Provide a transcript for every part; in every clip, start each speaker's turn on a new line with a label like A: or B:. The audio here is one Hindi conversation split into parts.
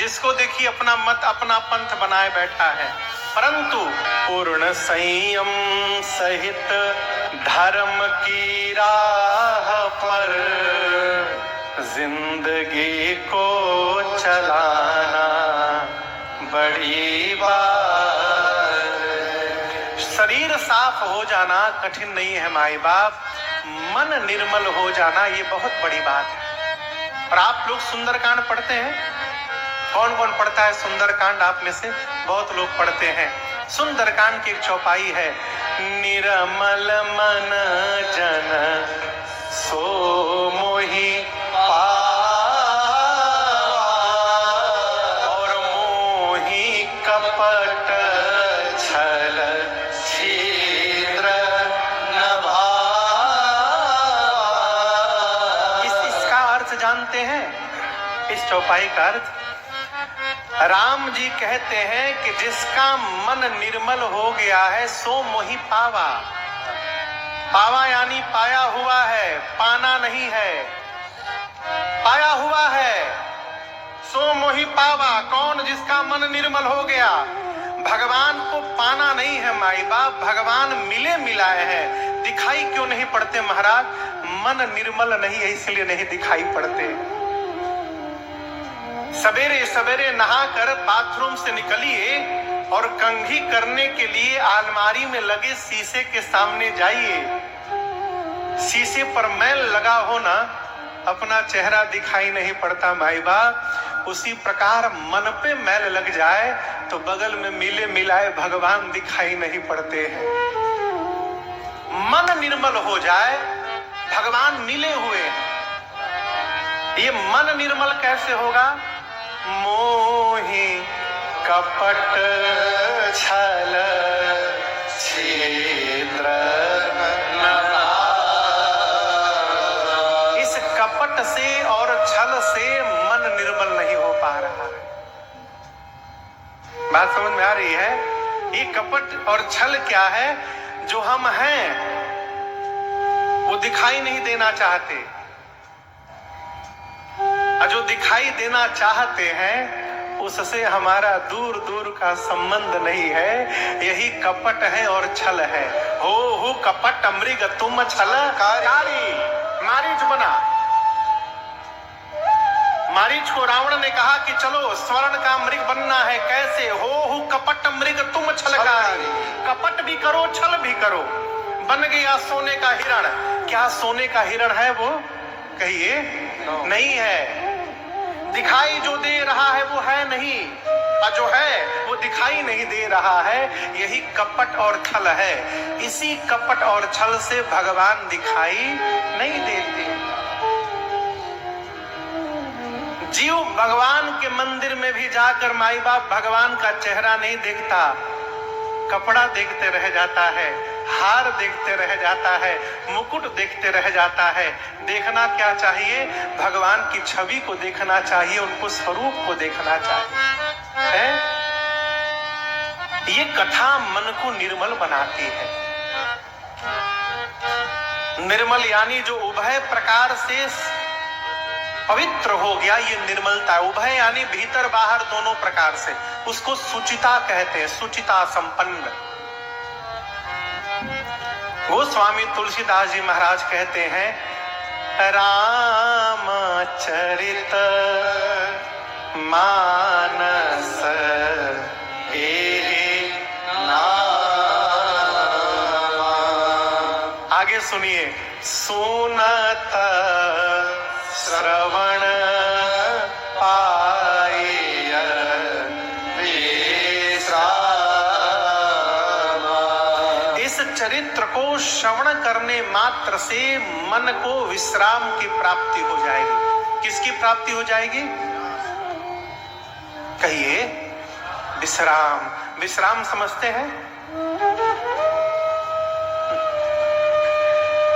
A: जिसको देखिए अपना मत अपना पंथ बनाए बैठा है, परंतु पूर्ण संयम सहित धर्म की राह पर जिंदगी को चलाना बड़ी बात। शरीर साफ हो जाना कठिन नहीं है माई बाप, मन निर्मल हो जाना ये बहुत बड़ी बात है। और आप लोग सुंदरकांड पढ़ते हैं? कौन कौन पढ़ता है सुंदरकांड? आप में से बहुत लोग पढ़ते हैं। सुंदरकांड की एक चौपाई है, निर्मल मन जन सो मोहि और मोहि कपट छल छिद्र नभा। इसका अर्थ जानते हैं? इस चौपाई का अर्थ राम जी कहते हैं कि जिसका मन निर्मल हो गया है सो मोहि पावा। पावा यानी पाया हुआ है, पाना नहीं है, पाया हुआ है। सो मोहि पावा, कौन? जिसका मन निर्मल हो गया। भगवान को पाना नहीं है माई बाप, भगवान मिले मिलाए हैं। दिखाई क्यों नहीं पड़ते महाराज? मन निर्मल नहीं है इसलिए नहीं दिखाई पड़ते। सवेरे सवेरे नहाकर बाथरूम से निकलिए और कंघी करने के लिए अलमारी में लगे शीशे के सामने जाइए। शीशे पर मैल लगा हो ना, अपना चेहरा दिखाई नहीं पड़ता माई बाप। उसी प्रकार मन पे मैल लग जाए तो बगल में मिले मिलाए भगवान दिखाई नहीं पड़ते हैं। मन निर्मल हो जाए, भगवान मिले हुए हैं। ये मन निर्मल कैसे होगा? मोहि कपट छल छिद्र नभा। इस कपट से और छल से मन निर्मल नहीं हो पा रहा है। बात समझ में आ रही है? ये कपट और छल क्या है? जो हम हैं वो दिखाई नहीं देना चाहते, जो दिखाई देना चाहते हैं उससे हमारा दूर दूर का संबंध नहीं है। यही कपट है और छल है। हो कपट मृग तुम छल कारी। मारीच बना। मारीच को रावण ने कहा कि चलो स्वर्ण का मृग बनना है। कैसे? हो कपट मृग तुम छलकारी। कपट भी करो छल भी करो। बन गया सोने का हिरण। क्या सोने का हिरण है वो? कहिए नहीं है। दिखाई जो दे रहा है वो है नहीं, और जो है वो दिखाई नहीं दे रहा है। यही कपट और छल है। इसी कपट और छल से भगवान दिखाई नहीं देते। जीव भगवान के मंदिर में भी जाकर माई बाप भगवान का चेहरा नहीं देखता, कपड़ा देखते रह जाता है, हार देखते रह जाता है, मुकुट देखते रह जाता है। देखना क्या चाहिए? भगवान की छवि को देखना चाहिए, उनको स्वरूप को देखना चाहिए है? ये कथा मन को निर्मल बनाती है। निर्मल यानी जो उभय प्रकार से पवित्र हो गया, ये निर्मलता। उभय यानी भीतर बाहर दोनों प्रकार से। उसको सुचिता कहते हैं, सुचिता संपन्न। गोस्वामी तुलसीदास जी महाराज कहते हैं, रामचरित मानस एहि नामा। आगे सुनिए, सुनत श्रवण पाइय विश्रामा। इस चरित्र को श्रवण करने मात्र से मन को विश्राम की प्राप्ति हो जाएगी। किसकी प्राप्ति हो जाएगी? कहिए विश्राम। विश्राम समझते हैं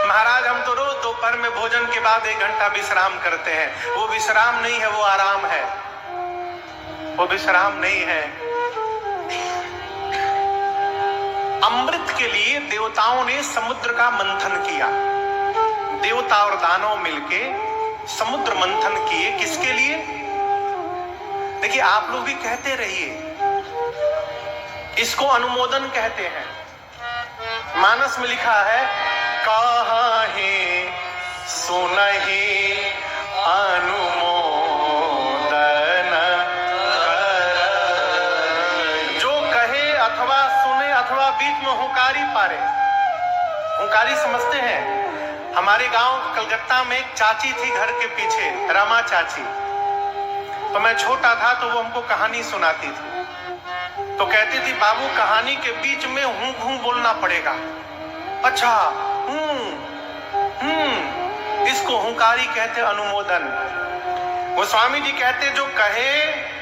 A: महाराज? हम तो रोज दोपहर में भोजन के बाद 1 घंटा विश्राम करते हैं। वो विश्राम नहीं है, वो आराम है। वो विश्राम नहीं है। अमृत के लिए देवताओं ने समुद्र का मंथन किया। देवता और दानव मिलके समुद्र मंथन किए। किसके लिए? देखिए आप लोग भी कहते रहिए, इसको अनुमोदन कहते हैं। मानस में लिखा है, कहाहि सुनहि अनुमोदन कर। जो कहे अथवा सुने अथवा बीच में हुंकारी पारे। हुंकारी समझते हैं? हमारे गांव कलकत्ता में एक चाची थी घर के पीछे, रमा चाची। तो मैं छोटा था तो वो हमको कहानी सुनाती थी। तो कहती थी, बाबू कहानी के बीच में हूं हूं बोलना पड़ेगा। अच्छा, इसको हुंकारी कहते, अनुमोदन। गोस्वामी जी कहते, जो कहे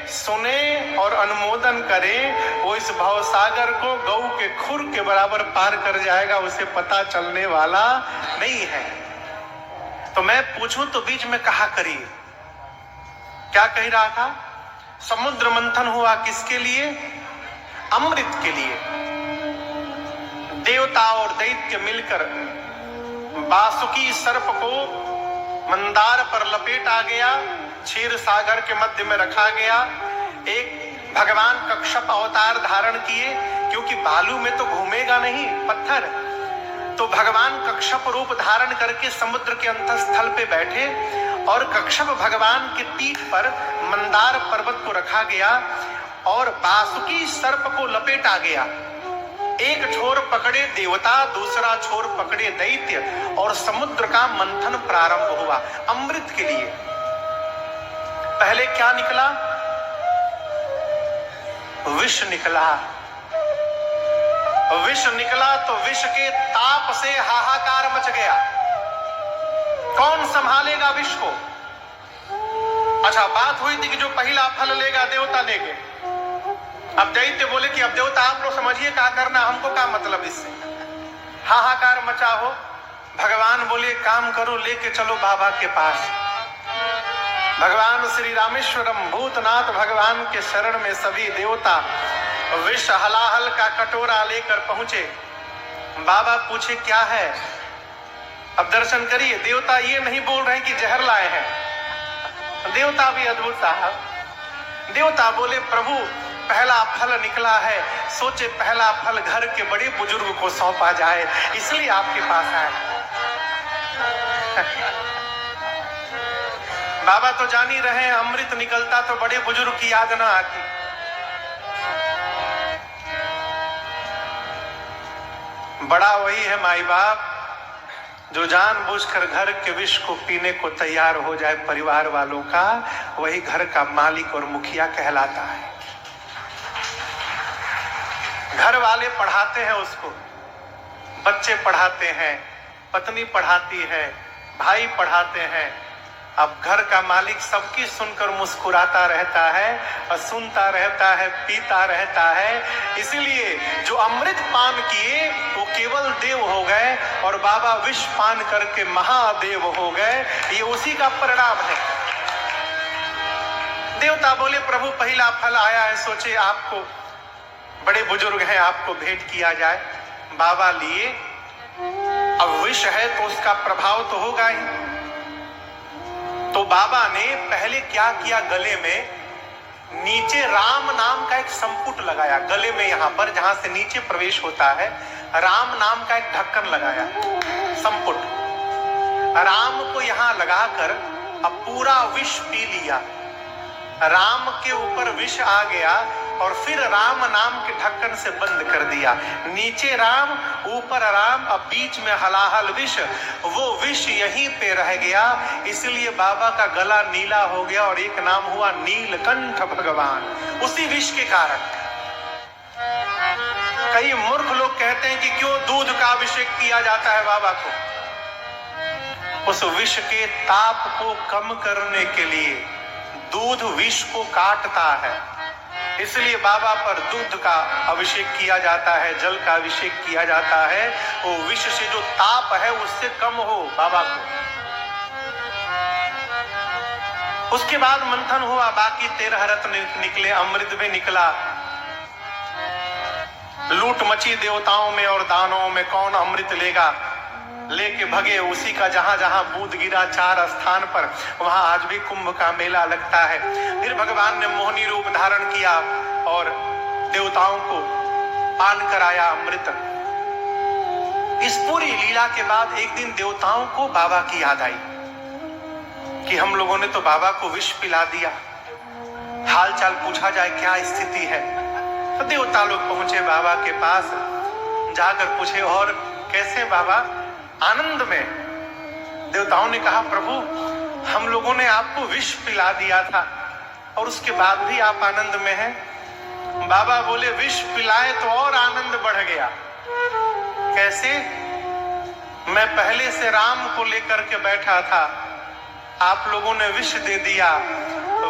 A: सुने और अनुमोदन करे वो इस भवसागर को गौ के खुर के बराबर पार कर जाएगा, उसे पता चलने वाला नहीं है। तो मैं पूछूं तो बीच में कहा करिए, क्या कह रहा था? समुद्र मंथन हुआ किसके लिए? अमृत के लिए। देवता और दैत्य मिलकर बासुकी सर्प को मंदार पर लपेटा गया, क्षीर सागर के मध्य में रखा गया। एक भगवान कक्षप अवतार धारण किए, क्योंकि बालू में तो घूमेगा नहीं, पत्थर। तो भगवान कक्षप रूप धारण करके समुद्र के अंतस्थल पे बैठे और कक्षप भगवान की पीठ पर मंदार पर्वत को रखा गया और बासुकी सर्प को लपेटा गया। एक छोर पकड़े देवता, दूसरा छोर पकड़े दैत्य और समुद्र का मंथन प्रारंभ हुआ अमृत के लिए। पहले क्या निकला? विष निकला। विष निकला तो विष के ताप से हाहाकार मच गया। कौन संभालेगा विष को? अच्छा, बात हुई थी कि जो पहला फल लेगा देवता लेंगे। अब दैत्य बोले कि अब देवता आप लोग समझिए क्या करना, हमको क्या मतलब इससे। हाहाकार मचा हो। भगवान बोले, काम करो, लेके चलो बाबा के पास। भगवान श्री रामेश्वरम भूतनाथ भगवान के शरण में सभी देवता विष हलाहल का कटोरा लेकर पहुंचे। बाबा पूछे, क्या है? अब दर्शन करिए, देवता ये नहीं बोल रहे कि जहर लाए हैं। देवता भी अद्भुत साहब। देवता बोले, प्रभु पहला फल निकला है, सोचे पहला फल घर के बड़े बुजुर्ग को सौंपा जाए, इसलिए आपके पास आए। बाबा तो जान ही रहे हैं, अमृत निकलता तो बड़े बुजुर्ग की याद ना आती। बड़ा वही है माई बाप जो जानबूझकर घर के विष को पीने को तैयार हो जाए परिवार वालों का, वही घर का मालिक और मुखिया कहलाता है। घर वाले पढ़ाते हैं उसको, बच्चे पढ़ाते हैं, पत्नी पढ़ाती है, भाई पढ़ाते हैं। अब घर का मालिक सबकी सुनकर मुस्कुराता रहता है और सुनता रहता है, पीता रहता है। इसीलिए जो अमृत पान किए वो केवल देव हो गए और बाबा विष पान करके महादेव हो गए। ये उसी का परिणाम है। देवता बोले, प्रभु पहला फल आया है, सोचे आपको बड़े बुजुर्ग हैं, आपको भेंट किया जाए। बाबा लिए। अब विष है तो उसका प्रभाव तो होगा ही। तो बाबा ने पहले क्या किया, गले में नीचे राम नाम का एक संपुट लगाया। गले में यहां पर जहां से नीचे प्रवेश होता है, राम नाम का एक ढक्कन लगाया, संपुट। राम को यहां लगाकर अब पूरा विष पी लिया। राम के ऊपर विष आ गया और फिर राम नाम के ढक्कन से बंद कर दिया। नीचे राम, ऊपर राम, अब बीच में हलाहल विष। वो विष यहीं पे रह गया, इसलिए बाबा का गला नीला हो गया और एक नाम हुआ नीलकंठ भगवान, उसी विष के कारण। कई मूर्ख लोग कहते हैं कि क्यों दूध का अभिषेक किया जाता है बाबा को। उस विष के ताप को कम करने के लिए। दूध विष को काटता है, इसलिए बाबा पर दूध का अभिषेक किया जाता है, जल का अभिषेक किया जाता है। वो विष से जो ताप है उससे कम हो बाबा को। उसके बाद मंथन हुआ, बाकी 13 रत्न निकले, अमृत भी निकला। लूट मची देवताओं में और दानवों में, कौन अमृत लेगा। लेके भगे, उसी का जहां जहां बूंद गिरा 4 स्थान पर, वहां आज भी कुंभ का मेला लगता है। फिर भगवान ने मोहिनी रूप धारण किया और देवताओं को पान कराया अमृत। इस पूरी लीला के बाद एक दिन देवताओं को बाबा की याद आई कि हम लोगों ने तो बाबा को विष पिला दिया, हाल चाल पूछा जाए क्या स्थिति है। तो देवता लोग पहुंचे बाबा के पास, जाकर पूछे और कैसे बाबा? आनंद में। देवताओं ने कहा प्रभु हम लोगों ने आपको विष पिला दिया था और उसके बाद भी आप आनंद में हैं। बाबा बोले विष पिलाए तो और आनंद बढ़ गया। कैसे? मैं पहले से राम को लेकर के बैठा था, आप लोगों ने विष दे दिया,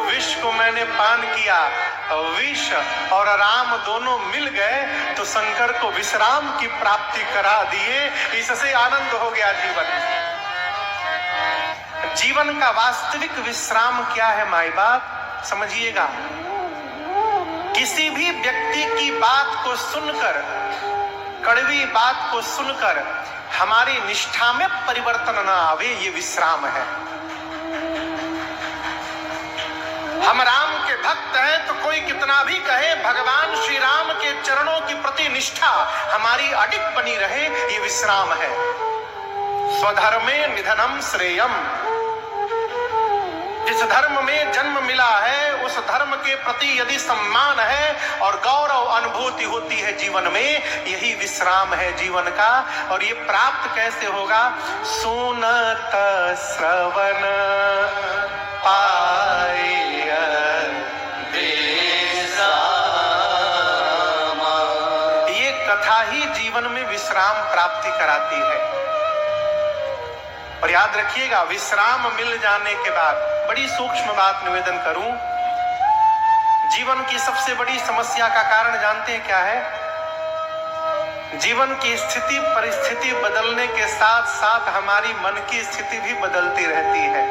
A: विष को मैंने पान किया, विष और राम दोनों मिल गए तो शंकर को विश्राम की प्राप्ति करा दिए। इससे आनंद हो गया जीवन। जीवन का वास्तविक विश्राम क्या है माई बाप? समझिएगा, किसी भी व्यक्ति की बात को सुनकर, कड़वी बात को सुनकर हमारी निष्ठा में परिवर्तन न आवे, ये विश्राम है। हम राम के भक्त हैं तो कोई कितना भी कहे, भगवान श्री राम के चरणों की प्रति निष्ठा हमारी अडिग बनी रहे, ये विश्राम है। स्वधर्मे निधनम श्रेयम। जिस धर्म में जन्म मिला है उस धर्म के प्रति यदि सम्मान है और गौरव अनुभूति होती है जीवन में, यही विश्राम है जीवन का। और ये प्राप्त कैसे होगा? सुनत श्रवण पाए कथा ही जीवन में विश्राम प्राप्ति कराती है। और याद रखिएगा, विश्राम मिल जाने के बाद, बड़ी सूक्ष्म बात निवेदन करूं, जीवन की सबसे बड़ी समस्या का कारण जानते हैं क्या है? जीवन की स्थिति परिस्थिति बदलने के साथ साथ हमारी मन की स्थिति भी बदलती रहती है।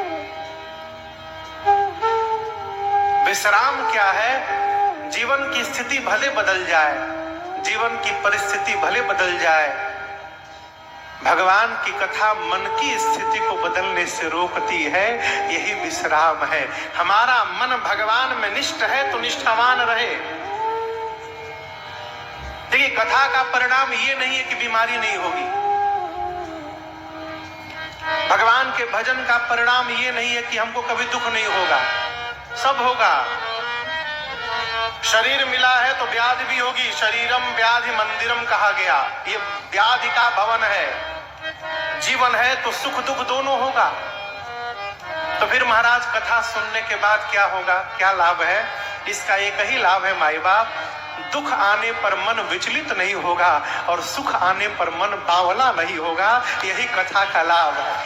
A: विश्राम क्या है? जीवन की स्थिति भले बदल जाए, जीवन की परिस्थिति भले बदल जाए, भगवान की कथा मन की स्थिति को बदलने से रोकती है। यही विश्राम है। हमारा मन भगवान में निष्ठ है तो निष्ठावान रहे। देखिए, कथा का परिणाम ये नहीं है कि बीमारी नहीं होगी। भगवान के भजन का परिणाम ये नहीं है कि हमको कभी दुख नहीं होगा, सब होगा। शरीर मिला है तो व्याधि भी होगी। शरीरम व्याधि मंदिरम कहा गया, ये व्याधि का भवन है। जीवन है तो सुख दुख दोनों होगा। तो फिर महाराज कथा सुनने के बाद क्या होगा, क्या लाभ है? इसका एक ही लाभ है माई बाप, दुख आने पर मन विचलित नहीं होगा और सुख आने पर मन बावला नहीं होगा। यही कथा का लाभ है।